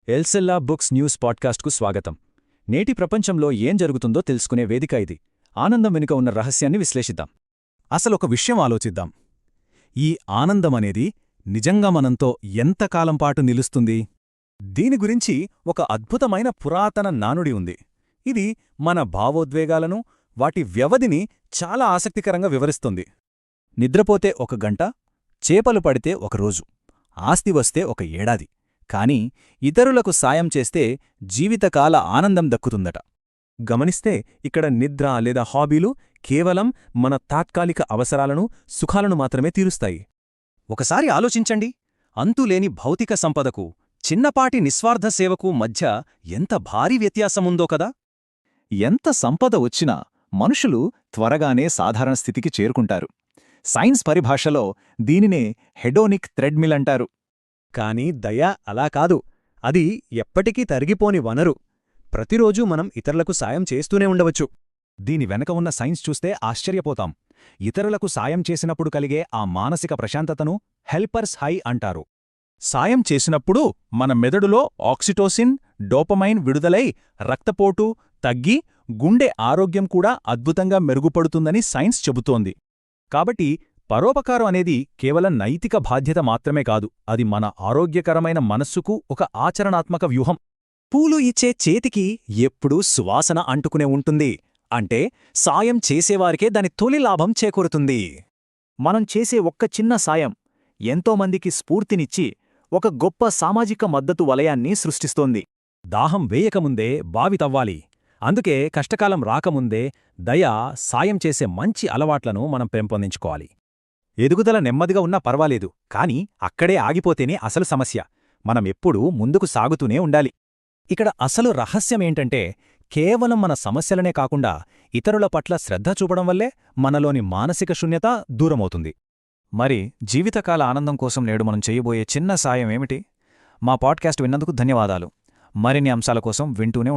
ఎల్సెల్లా books news పాడ్కాస్ట్కు స్వాగతం. నేటి ప్రపంచంలో ఏం జరుగుతుందో తెలుసుకునే వేదిక ఇది. ఆనందం వెనుక ఉన్న రహస్యాన్ని విశ్లేషిద్దాం. అసలొక విషయం ఆలోచిద్దాం. ఈ ఆనందమనేది నిజంగా మనంతో ఎంతకాలంపాటు నిలుస్తుంది? దీని గురించి ఒక అద్భుతమైన పురాతన నానుడి ఉంది. ఇది మన భావోద్వేగాలను, వాటి వ్యవధిని చాలా ఆసక్తికరంగా వివరిస్తుంది. నిద్రపోతే 1 గంట, చేపలు పడితే 1 రోజు, ఆస్తి వస్తే 1 ఏడాది, కాని ఇతరులకు సాయం చేస్తే జీవితకాల ఆనందం దక్కుతుందట. గమనిస్తే ఇక్కడ నిద్ర లేదా హాబీలు కేవలం మన తాత్కాలిక అవసరాలను, సుఖాలను మాత్రమే తీరుస్తాయి. ఒకసారి ఆలోచించండి, అంతులేని భౌతిక సంపదకు, చిన్నపాటి నిస్వార్థ సేవకు మధ్య ఎంత భారీ వ్యత్యాసముందో కదా. ఎంత సంపద వచ్చినా మనుషులు త్వరగానే సాధారణ స్థితికి చేరుకుంటారు. సైన్స్ పరిభాషలో దీనినే హెడోనిక్ థ్రెడ్మిల్ అంటారు. కాని దయ అలా కాదు. అది ఎప్పటికీ తరిగిపోని వనరు. ప్రతిరోజూ మనం ఇతరులకు సాయం చేస్తూనే ఉండవచ్చు. దీని వెనక ఉన్న సైన్స్ చూస్తే ఆశ్చర్యపోతాం. ఇతరులకు సాయం చేసినప్పుడు కలిగే ఆ మానసిక ప్రశాంతతను హెల్పర్స్ హై అంటారు. సాయం చేసినప్పుడు మన మెదడులో ఆక్సిటోసిన్, డోపమైన్ విడుదలై రక్తపోటు తగ్గి గుండె ఆరోగ్యం కూడా అద్భుతంగా మెరుగుపడుతుందని సైన్స్ చెబుతోంది. కాబట్టి పరోపకారం అనేది కేవలం నైతిక బాధ్యత మాత్రమే కాదు, అది మన ఆరోగ్యకరమైన మనస్సుకు ఒక ఆచరణాత్మక వ్యూహం. పూలు ఇచ్చే చేతికి ఎప్పుడూ సువాసన అంటుకునే ఉంటుంది. అంటే సాయం చేసేవారికే దాని తొలి లాభం చేకూరుతుంది. మనం చేసే ఒక్క చిన్న సాయం ఎంతోమందికి స్ఫూర్తినిచ్చి ఒక గొప్ప సామాజిక మద్దతు వలయాన్ని సృష్టిస్తోంది. దాహం వేయకముందే బావి తవ్వాలి. అందుకే కష్టకాలం రాకముందే దయ, సాయం చేసే మంచి అలవాట్లను మనం పెంపొందించుకోవాలి. ఎదుగుదల నెమ్మదిగా ఉన్నా పర్వాలేదు, కాని అక్కడే ఆగిపోతేనే అసలు సమస్య. మనం ఎప్పుడూ ముందుకు సాగుతూనే ఉండాలి. ఇక్కడ అసలు రహస్యమేంటంటే, కేవలం మన సమస్యలనే కాకుండా ఇతరుల పట్ల శ్రద్ధ చూపడం వల్లే మనలోని మానసిక శూన్యత దూరమవుతుంది. మరి జీవితకాల ఆనందం కోసం నేడు మనం చేయబోయే చిన్న సాయం ఏమిటి? మా పాడ్కాస్ట్ విన్నందుకు ధన్యవాదాలు. మరిన్ని అంశాల కోసం వింటూనే